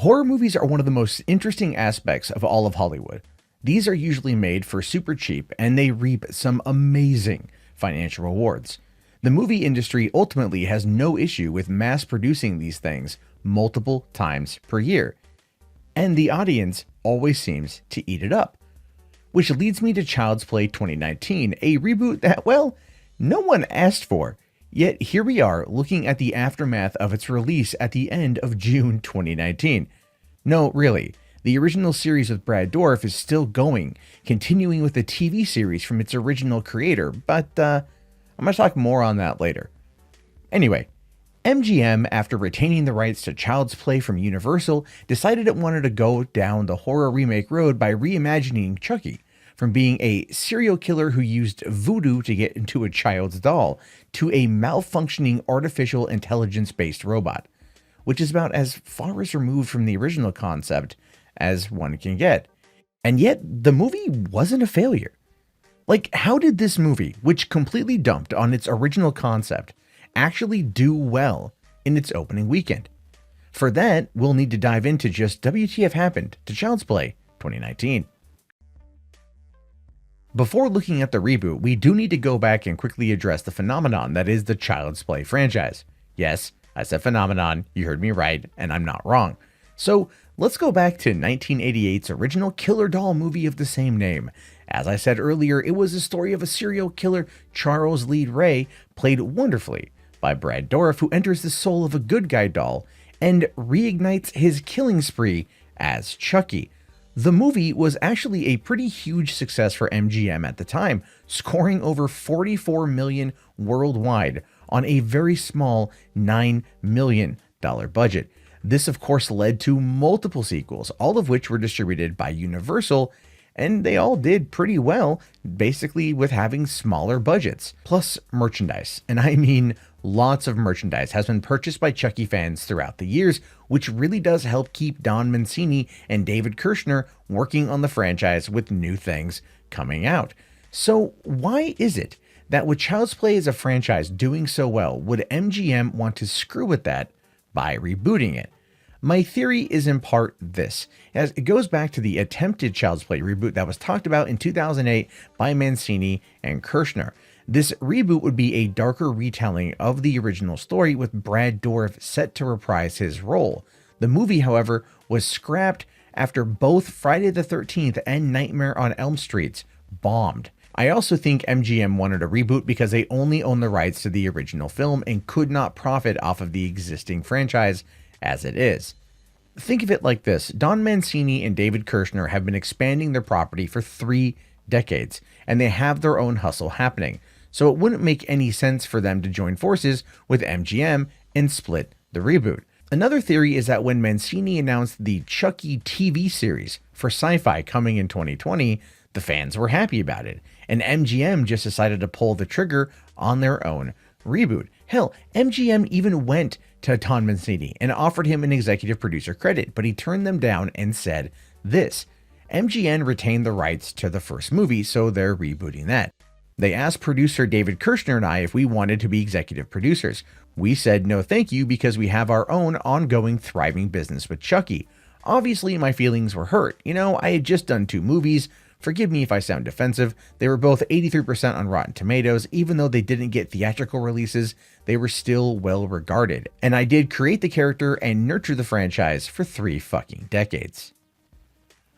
Horror movies are one of the most interesting aspects of all of Hollywood. These are usually made for super cheap and they reap some amazing financial rewards. The movie industry ultimately has no issue with mass producing these things multiple times per year, and the audience always seems to eat it up. Which leads me to Child's Play 2019, a reboot that, well, no one asked for. Yet here we are looking at the aftermath of its release at the end of June 2019. No, really, the original series with Brad Dourif is still going, continuing with the TV series from its original creator, but I'm going to talk more on that later. Anyway, MGM, after retaining the rights to Child's Play from Universal, decided it wanted to go down the horror remake road by reimagining Chucky, from being a serial killer who used voodoo to get into a child's doll, to a malfunctioning artificial intelligence-based robot, which is about as far as removed from the original concept as one can get. And yet, the movie wasn't a failure. Like, how did this movie, which completely dumped on its original concept, actually do well in its opening weekend? For that, we'll need to dive into just WTF happened to Child's Play 2019. Before looking at the reboot, we do need to go back and quickly address the phenomenon that is the Child's Play franchise. Yes, I said phenomenon, you heard me right, and I'm not wrong. So let's go back to 1988's original killer doll movie of the same name. As I said earlier, it was the story of a serial killer, Charles Lee Ray, played wonderfully by Brad Dourif, who enters the soul of a good guy doll and reignites his killing spree as Chucky. The movie was actually a pretty huge success for MGM at the time, scoring over $44 million worldwide on a very small $9 million budget. This of course led to multiple sequels, all of which were distributed by Universal, and they all did pretty well, basically with having smaller budgets. Plus merchandise, and I mean lots of merchandise, has been purchased by Chucky fans throughout the years, which really does help keep Don Mancini and David Kirshner working on the franchise with new things coming out. So why is it that with Child's Play as a franchise doing so well, would MGM want to screw with that by rebooting it? My theory is in part this, as it goes back to the attempted Child's Play reboot that was talked about in 2008 by Mancini and Kirshner. This reboot would be a darker retelling of the original story with Brad Dourif set to reprise his role. The movie, however, was scrapped after both Friday the 13th and Nightmare on Elm Street bombed. I also think MGM wanted a reboot because they only own the rights to the original film and could not profit off of the existing franchise as it is. Think of it like this: Don Mancini and David Kirshner have been expanding their property for 3 decades, and they have their own hustle happening. So it wouldn't make any sense for them to join forces with MGM and split the reboot. Another theory is that when Mancini announced the Chucky TV series for Sci-Fi coming in 2020, the fans were happy about it, and MGM just decided to pull the trigger on their own reboot. Hell, MGM even went to Don Mancini and offered him an executive producer credit, but he turned them down and said this: MGM retained the rights to the first movie, so they're rebooting that. They asked producer David Kirshner and I if we wanted to be executive producers. We said no thank you because we have our own ongoing thriving business with Chucky. Obviously my feelings were hurt. I had just done 2 movies. Forgive me if I sound defensive. They were both 83% on Rotten Tomatoes. Even though they didn't get theatrical releases, they were still well regarded. And I did create the character and nurture the franchise for 3 fucking decades.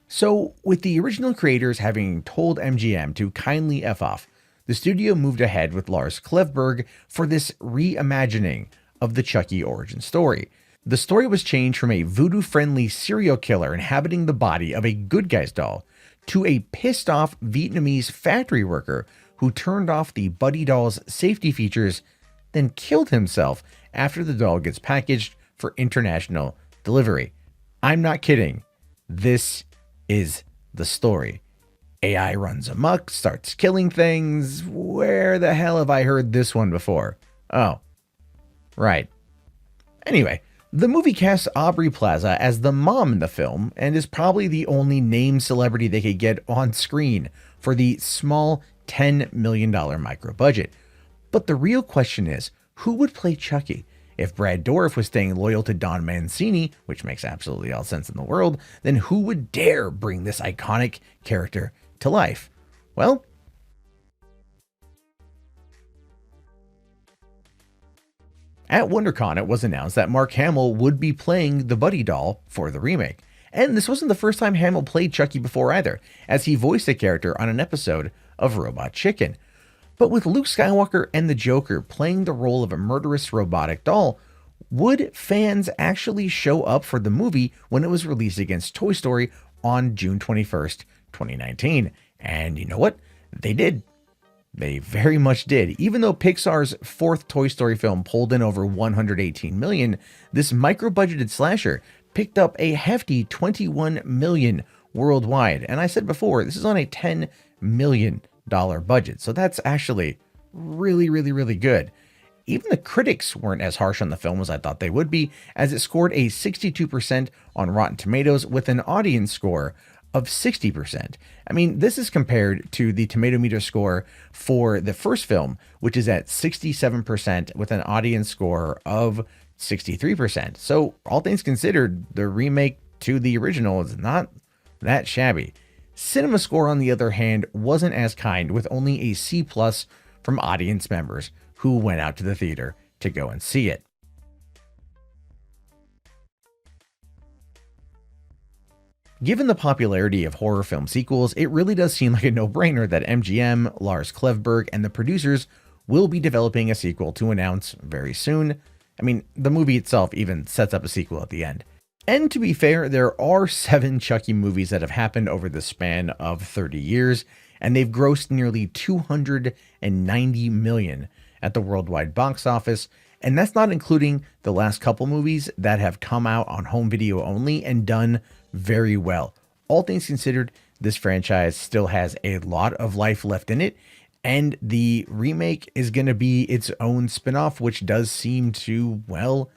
So with the original creators having told MGM to kindly F off, the studio moved ahead with Lars Klevberg for this reimagining of the Chucky origin story. The story was changed from a voodoo-friendly serial killer inhabiting the body of a good guy's doll to a pissed-off Vietnamese factory worker who turned off the Buddi doll's safety features, then killed himself after the doll gets packaged for international delivery. I'm not kidding. This is the story. AI runs amok, starts killing things. Where the hell have I heard this one before? Oh, right. Anyway, the movie casts Aubrey Plaza as the mom in the film and is probably the only named celebrity they could get on screen for the small $10 million micro budget. But the real question is, who would play Chucky? If Brad Dourif was staying loyal to Don Mancini, which makes absolutely all sense in the world, then who would dare bring this iconic character to life? Well, at WonderCon, it was announced that Mark Hamill would be playing the Buddi doll for the remake. And this wasn't the first time Hamill played Chucky before either, as he voiced the character on an episode of Robot Chicken. But with Luke Skywalker and the Joker playing the role of a murderous robotic doll, would fans actually show up for the movie when it was released against Toy Story on June 21st, 2019? And you know what? They did. They very much did. Even though Pixar's fourth Toy Story film pulled in over $118 million, this micro-budgeted slasher picked up a hefty $21 million worldwide. And I said before, this is on a $10 million budget. So that's actually really, really, really good. Even the critics weren't as harsh on the film as I thought they would be, as it scored a 62% on Rotten Tomatoes with an audience score of 60%. I mean, this is compared to the Tomato Meter score for the first film, which is at 67% with an audience score of 63%. So all things considered, the remake to the original is not that shabby. Cinema Score, on the other hand, wasn't as kind, with only a C+ from audience members who went out to the theater to go and see it. Given the popularity of horror film sequels, it really does seem like a no-brainer that MGM, Lars Klevberg, and the producers will be developing a sequel to announce very soon. I mean, the movie itself even sets up a sequel at the end. And to be fair, there are 7 Chucky movies that have happened over the span of 30 years, and they've grossed nearly $290 million at the worldwide box office, and that's not including the last couple movies that have come out on home video only and done very well. All things considered, this franchise still has a lot of life left in it, and the remake is going to be its own spin-off, which does seem to, well,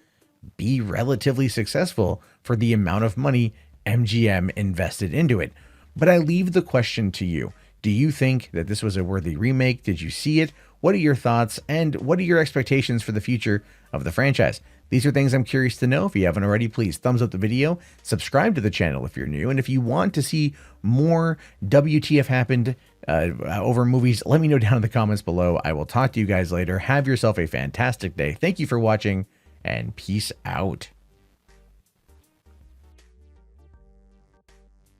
be relatively successful for the amount of money MGM invested into it. But I leave the question to you. Do you think that this was a worthy remake? Did you see it? What are your thoughts, and what are your expectations for the future of the franchise? These are things I'm curious to know. If you haven't already, please thumbs up the video, subscribe to the channel if you're new, and if you want to see more WTF happened over movies, let me know down in the comments below. I will talk to you guys later. Have yourself a fantastic day. Thank you for watching, and peace out.